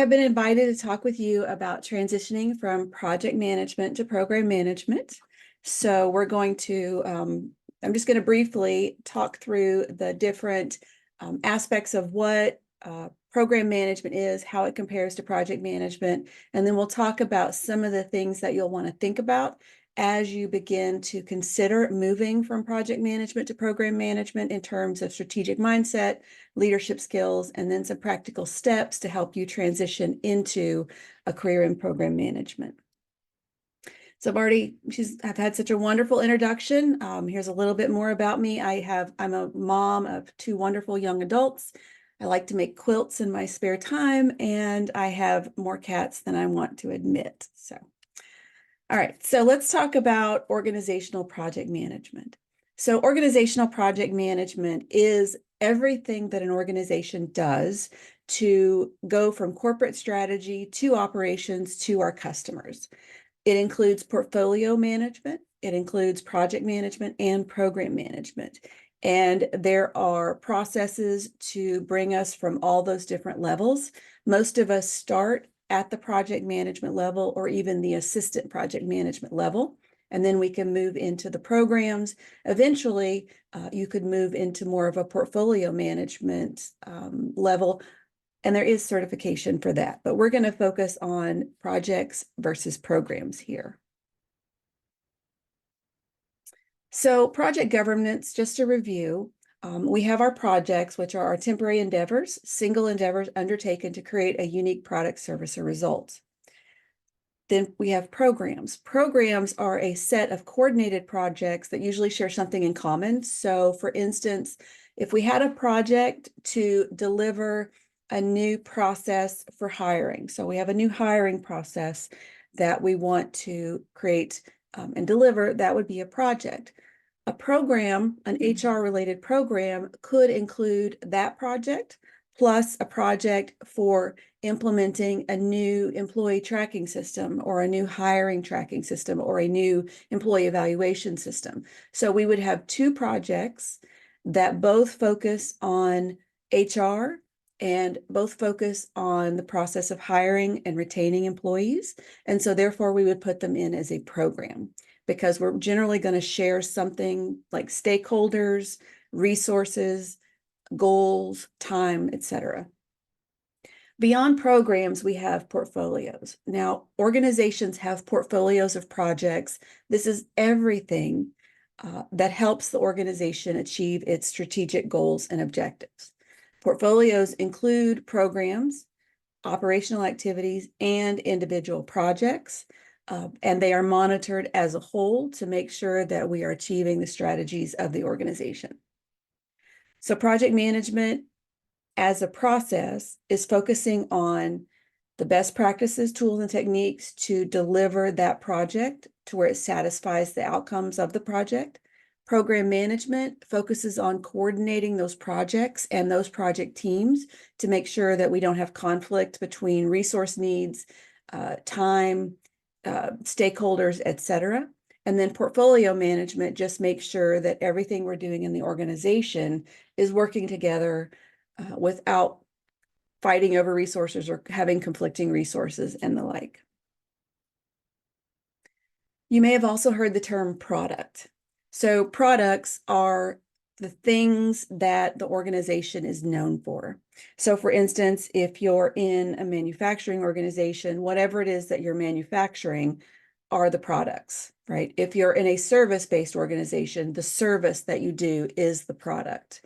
have been invited to talk with you about transitioning from project management to program management. So we're going to, I'm just going to briefly talk through the different aspects of what program management is, how it compares to project management, and then we'll talk about some of the things that you'll want to think about as you begin to consider moving from project management to program management in terms of strategic mindset, leadership skills, and then some practical steps to help you transition into a career in program management. So I've had such a wonderful introduction. Here's a little bit more about me. I'm a mom of two wonderful young adults. I like to make quilts in my spare time, and I have more cats than I want to admit. All right, so let's talk about organizational project management. So organizational project management is everything that an organization does to go from corporate strategy to operations to our customers. It includes portfolio management, it includes project management and program management. And there are processes to bring us from all those different levels. Most of us start at the project management level or even the assistant project management level. And then we can move into the programs. Eventually, you could move into more of a portfolio management level, and there is certification for that. But we're going to focus on projects versus programs here. So project governance, just to review, we have our projects, which are our temporary endeavors, single endeavors undertaken to create a unique product, service, or result. Then we have programs. Programs are a set of coordinated projects that usually share something in common. So for instance, if we had a project to deliver a new process for hiring, so we have a new hiring process that we want to create and deliver, that would be a project. A program, an HR-related program, could include that project plus a project for implementing a new employee tracking system or a new hiring tracking system or a new employee evaluation system. So we would have two projects that both focus on HR and both focus on the process of hiring and retaining employees. And so therefore we would put them in as a program, because we're generally going to share something like stakeholders, resources, goals, time, etc. Beyond programs, we have portfolios. Now, organizations have portfolios of projects. This is everything that helps the organization achieve its strategic goals and objectives. Portfolios include programs, operational activities, and individual projects. And they are monitored as a whole to make sure that we are achieving the strategies of the organization. So project management as a process is focusing on the best practices, tools, and techniques to deliver that project to where it satisfies the outcomes of the project. Program management focuses on coordinating those projects and those project teams to make sure that we don't have conflict between resource needs, time, stakeholders, etc. And then portfolio management just makes sure that everything we're doing in the organization is working together without fighting over resources or having conflicting resources and the like. You may have also heard the term product. So products are the things that the organization is known for. So for instance, if you're in a manufacturing organization, whatever it is that you're manufacturing are the products, right? If you're in a service-based organization, the service that you do is the product.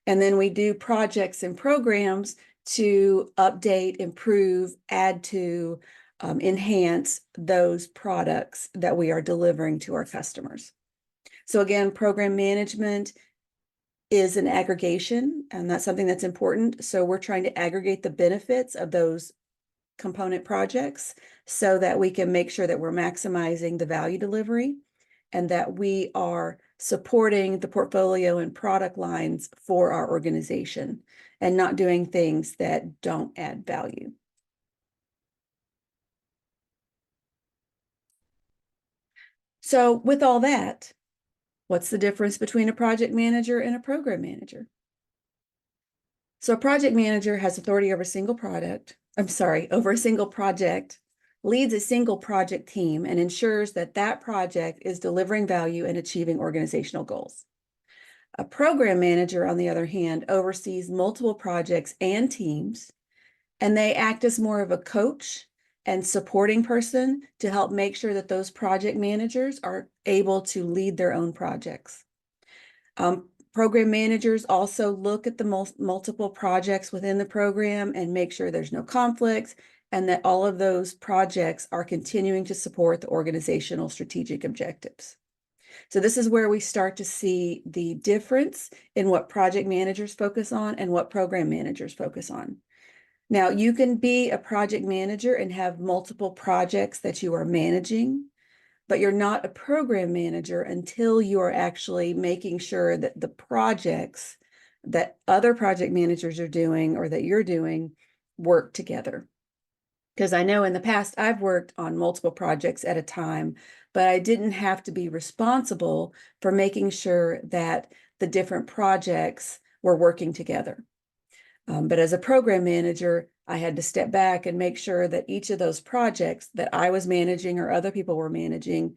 And then we do projects and programs to update, improve, add to, enhance those products that we are delivering to our customers. So again, program management is an aggregation, and that's something that's important. So we're trying to aggregate the benefits of those component projects so that we can make sure that we're maximizing the value delivery and that we are supporting the portfolio and product lines for our organization and not doing things that don't add value. So with all that, what's the difference between a project manager and a program manager? So a project manager has authority over a single product over a single project, leads a single project team and ensures that that project is delivering value and achieving organizational goals. A program manager, on the other hand, oversees multiple projects and teams, and they act as more of a coach and supporting person to help make sure that those project managers are able to lead their own projects. Program managers also look at the multiple projects within the program and make sure there's no conflicts and that all of those projects are continuing to support the organizational strategic objectives. So this is where we start to see the difference in what project managers focus on and what program managers focus on. Now, you can be a project manager and have multiple projects that you are managing, but you're not a program manager until you are actually making sure that the projects that other project managers are doing or that you're doing work together. Because I know in the past I've worked on multiple projects at a time, but I didn't have to be responsible for making sure that the different projects were working together. But as a program manager, I had to step back and make sure that each of those projects that I was managing or other people were managing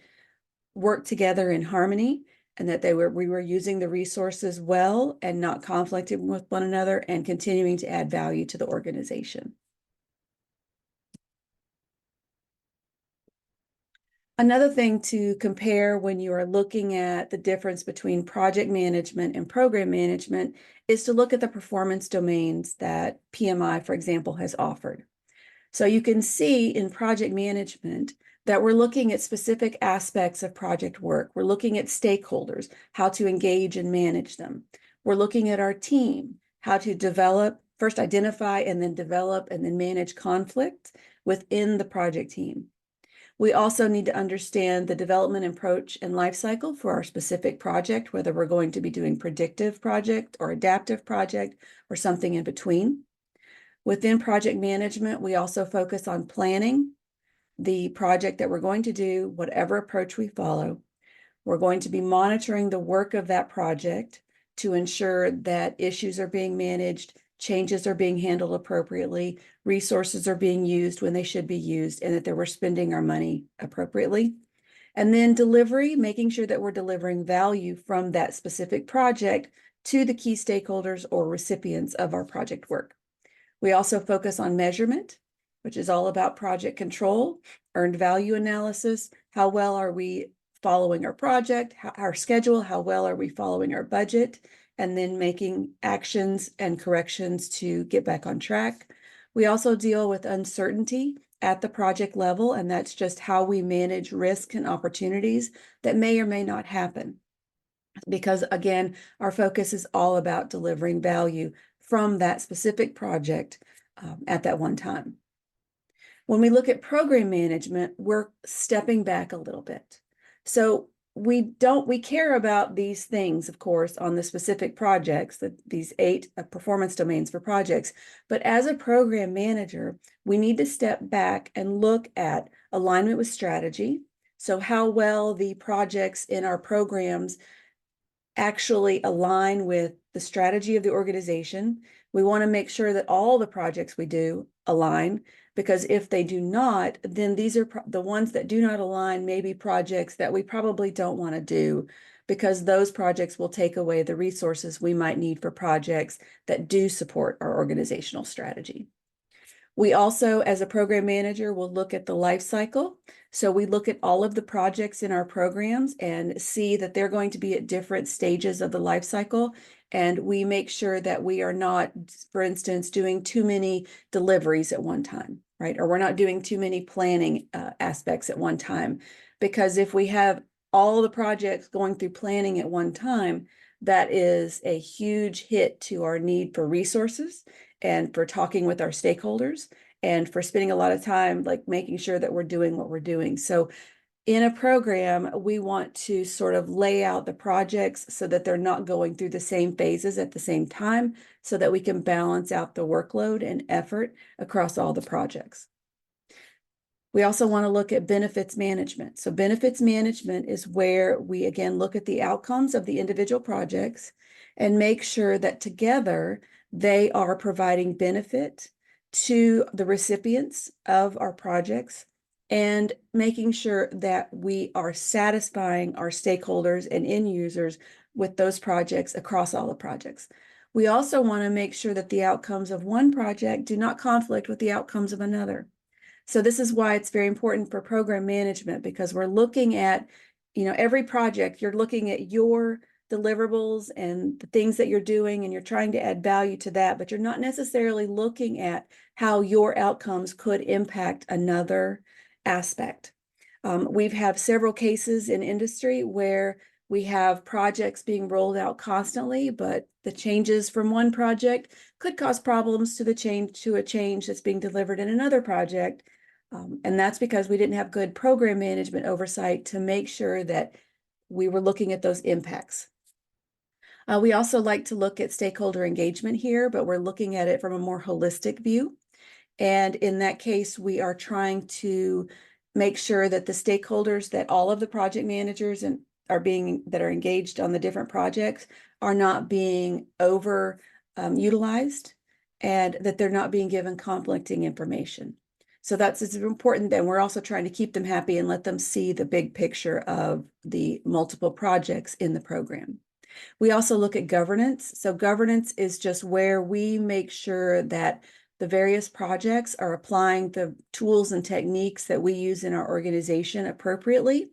worked together in harmony and that we were using the resources well and not conflicting with one another and continuing to add value to the organization. Another thing to compare when you are looking at the difference between project management and program management is to look at the performance domains that PMI, for example, has offered. So you can see in project management that we're looking at specific aspects of project work. We're looking at stakeholders, how to engage and manage them. We're looking at our team, how to develop, first identify and then develop and then manage conflict within the project team. We also need to understand the development approach and life cycle for our specific project, whether we're going to be doing predictive project or adaptive project or something in between. Within project management, we also focus on planning the project that we're going to do, whatever approach we follow. We're going to be monitoring the work of that project to ensure that issues are being managed, changes are being handled appropriately, resources are being used when they should be used, and that we're spending our money appropriately. And then delivery, making sure that we're delivering value from that specific project to the key stakeholders or recipients of our project work. We also focus on measurement, which is all about project control, earned value analysis, how well are we following our project, our schedule, how well are we following our budget, and then making actions and corrections to get back on track. We also deal with uncertainty at the project level, and that's just how we manage risk and opportunities that may or may not happen. Because again, our focus is all about delivering value from that specific project at that one time. When we look at program management, we're stepping back a little bit. So we care about these things, of course, on the specific projects, these 8 performance domains for projects. But as a program manager, we need to step back and look at alignment with strategy. So how well the projects in our programs actually align with the strategy of the organization. We want to make sure that all the projects we do align, because if they do not, then these are the ones that do not align may be projects that we probably don't want to do, because those projects will take away the resources we might need for projects that do support our organizational strategy. We also, as a program manager, will look at the life cycle. So we look at all of the projects in our programs and see that they're going to be at different stages of the life cycle. And we make sure that we are not, for instance, doing too many deliveries at one time, right? Or we're not doing too many planning aspects at one time. Because if we have all the projects going through planning at one time, that is a huge hit to our need for resources and for talking with our stakeholders and for spending a lot of time like making sure that we're doing what we're doing. So in a program, we want to sort of lay out the projects so that they're not going through the same phases at the same time, so that we can balance out the workload and effort across all the projects. We also want to look at benefits management. So benefits management is where we, again, look at the outcomes of the individual projects and make sure that together they are providing benefit to the recipients of our projects and making sure that we are satisfying our stakeholders and end users with those projects across all the projects. We also want to make sure that the outcomes of one project do not conflict with the outcomes of another. So this is why it's very important for program management, because we're looking at, every project, you're looking at your deliverables and the things that you're doing, and you're trying to add value to that, but you're not necessarily looking at how your outcomes could impact another aspect. We've had several cases in industry where we have projects being rolled out constantly, but the changes from one project could cause problems to a change that's being delivered in another project. And that's because we didn't have good program management oversight to make sure that we were looking at those impacts. We also like to look at stakeholder engagement here, but we're looking at it from a more holistic view. And in that case, we are trying to make sure that the stakeholders, that all of the project managers that are engaged on the different projects are not being over utilized, and that they're not being given conflicting information. So it's important that we're also trying to keep them happy and let them see the big picture of the multiple projects in the program. We also look at governance. So governance is just where we make sure that the various projects are applying the tools and techniques that we use in our organization appropriately.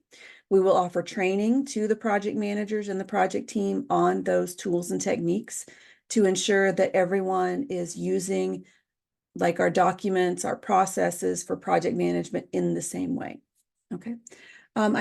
We will offer training to the project managers and the project team on those tools and techniques to ensure that everyone is using, like, our documents, our processes for project management in the same way. Okay.